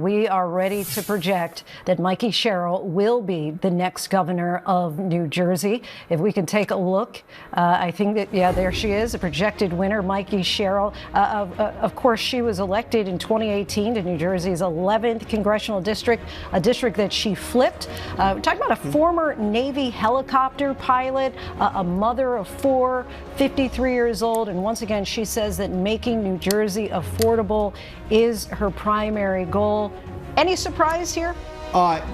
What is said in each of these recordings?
We are ready to project that Mikie Sherrill will be the next governor of New Jersey. If we can take a look, I think that, yeah, there she is, a projected winner, Mikie Sherrill. Of course, she was elected in 2018 to New Jersey's 11th congressional district, a district that she flipped. We're talking about a former Navy helicopter pilot, a mother of four, 53 years old. And once again, she says that making New Jersey affordable is her primary goal. Any surprise here?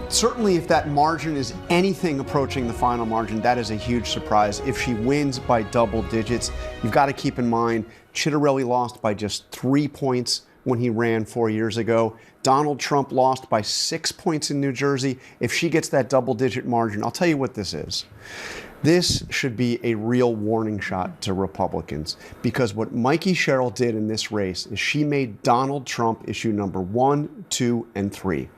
Certainly, if that margin is anything approaching the final margin, that is a huge surprise. If she wins by double digits, you've got to keep in mind, Ciattarelli lost by just 3 points when he ran 4 years ago. Donald Trump lost by 6 points in New Jersey. If she gets that double-digit margin, I'll tell you what this is. This should be a real warning shot to Republicans, because what Mikie Sherrill did in this race is she made Donald Trump issue number 1, 2, and 3.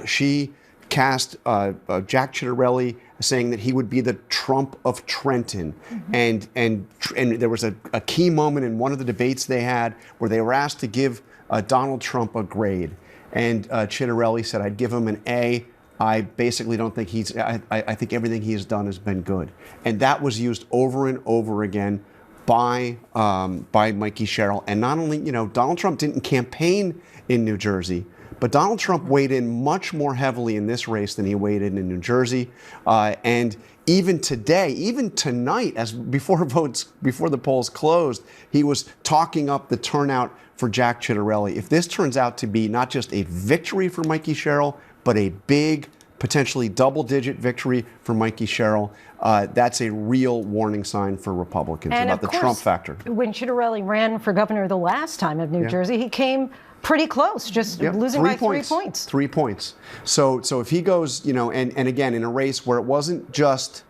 She cast Jack Ciattarelli saying that he would be the Trump of Trenton. And there was a key moment in one of the debates they had where they were asked to give Donald Trump a grade. And Ciattarelli said, I'd give him an A. I basically don't think I think everything he has done has been good. And that was used over and over again by Mikie Sherrill. And not only, Donald Trump didn't campaign in New Jersey, but Donald Trump weighed in much more heavily in this race than he weighed in New Jersey. And even today, even tonight, before the polls closed, he was talking up the turnout for Jack Ciattarelli. If this turns out to be not just a victory for Mikie Sherrill, but a big, potentially double-digit victory for Mikie Sherrill, that's a real warning sign for Republicans about the Trump factor. When Ciattarelli ran for governor the last time of New Jersey, he came pretty close, just losing by 3 points. 3 points. So if he goes, and again, in a race where it wasn't just,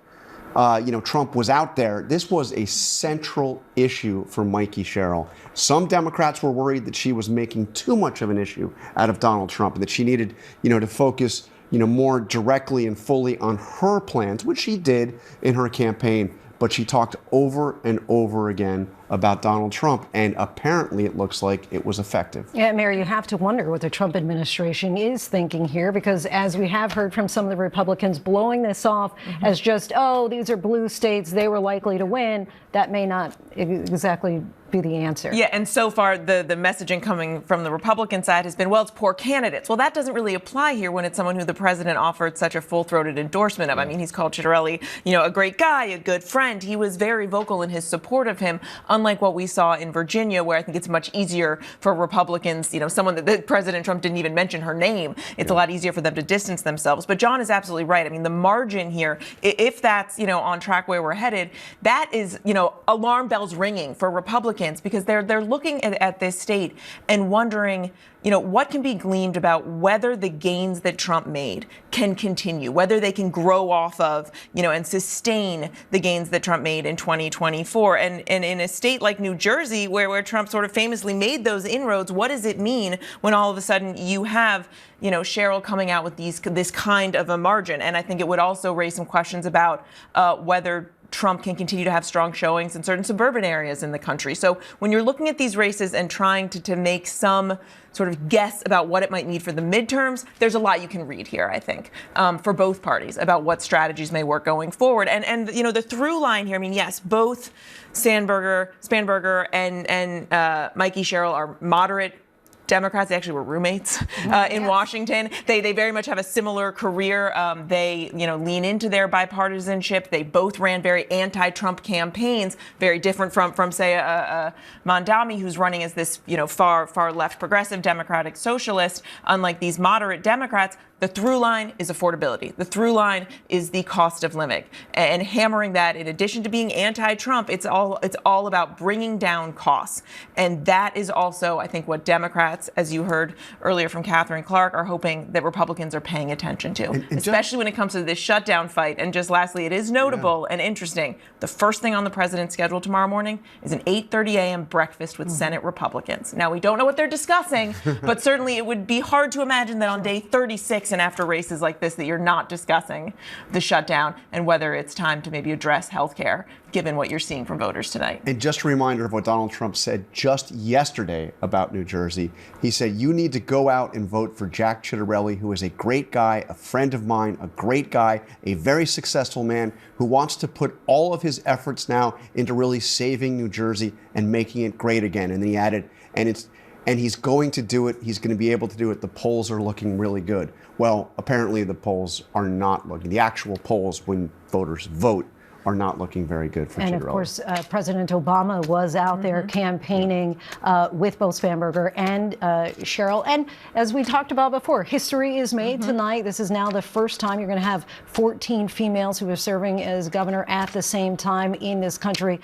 Trump was out there, this was a central issue for Mikie Sherrill. Some Democrats were worried that she was making too much of an issue out of Donald Trump and that she needed, to focus, more directly and fully on her plans, which she did in her campaign. But she talked over and over again about Donald Trump, and apparently it looks like it was effective. Yeah, Mary, you have to wonder what the Trump administration is thinking here, because as we have heard from some of the Republicans blowing this off as just, oh, these are blue states, they were likely to win, that may not exactly be the answer. Yeah, and so far the messaging coming from the Republican side has been, well, it's poor candidates. Well, that doesn't really apply here when it's someone who the president offered such a full-throated endorsement of. I mean, he's called Ciattarelli, a great guy, a good friend. He was very vocal in his support of him, unlike what we saw in Virginia, where I think it's much easier for Republicans, someone that President Trump didn't even mention her name. It's a lot easier for them to distance themselves. But John is absolutely right. I mean, the margin here, if that's, on track where we're headed, that is, alarm bells ringing for Republicans, because they're looking at this state and wondering, what can be gleaned about whether the gains that Trump made can continue, whether they can grow off of, and sustain the gains that Trump made in 2024. And in a state like New Jersey, where Trump sort of famously made those inroads, what does it mean when all of a sudden you have, Sherrill coming out with this kind of a margin? And I think it would also raise some questions about whether Trump can continue to have strong showings in certain suburban areas in the country. So when you're looking at these races and trying to make some sort of guess about what it might need for the midterms, there's a lot you can read here, I think, for both parties about what strategies may work going forward. And the through line here, I mean, yes, both Spanberger and Mikie Sherrill are moderate Democrats. They actually were roommates in Washington. They very much have a similar career. They lean into their bipartisanship. They both ran very anti-Trump campaigns, very different from say Mondami, who's running as this far left progressive Democratic socialist. Unlike these moderate Democrats, the through line is affordability. The through line is the cost of living, and hammering that. In addition to being anti-Trump, it's all about bringing down costs, and that is also, I think, what Democrats, as you heard earlier from Catherine Clark, are hoping that Republicans are paying attention to, especially when it comes to this shutdown fight. And just lastly, it is notable and interesting. The first thing on the president's schedule tomorrow morning is an 8:30 a.m. breakfast with Senate Republicans. Now, we don't know what they're discussing, but certainly it would be hard to imagine that on day 36 and after races like this that you're not discussing the shutdown and whether it's time to maybe address health care given what you're seeing from voters tonight. And just a reminder of what Donald Trump said just yesterday about New Jersey. He said, you need to go out and vote for Jack Ciattarelli, who is a great guy, a friend of mine, a great guy, a very successful man who wants to put all of his efforts now into really saving New Jersey and making it great again. And then he added, and he's going to do it. He's going to be able to do it. The polls are looking really good. Well, apparently the polls are not looking. The actual polls when voters vote are not looking very good for Ciattarelli. And of course, President Obama was out there campaigning with both Spanberger and Sherrill. And as we talked about before, history is made tonight. This is now the first time you're going to have 14 females who are serving as governor at the same time in this country.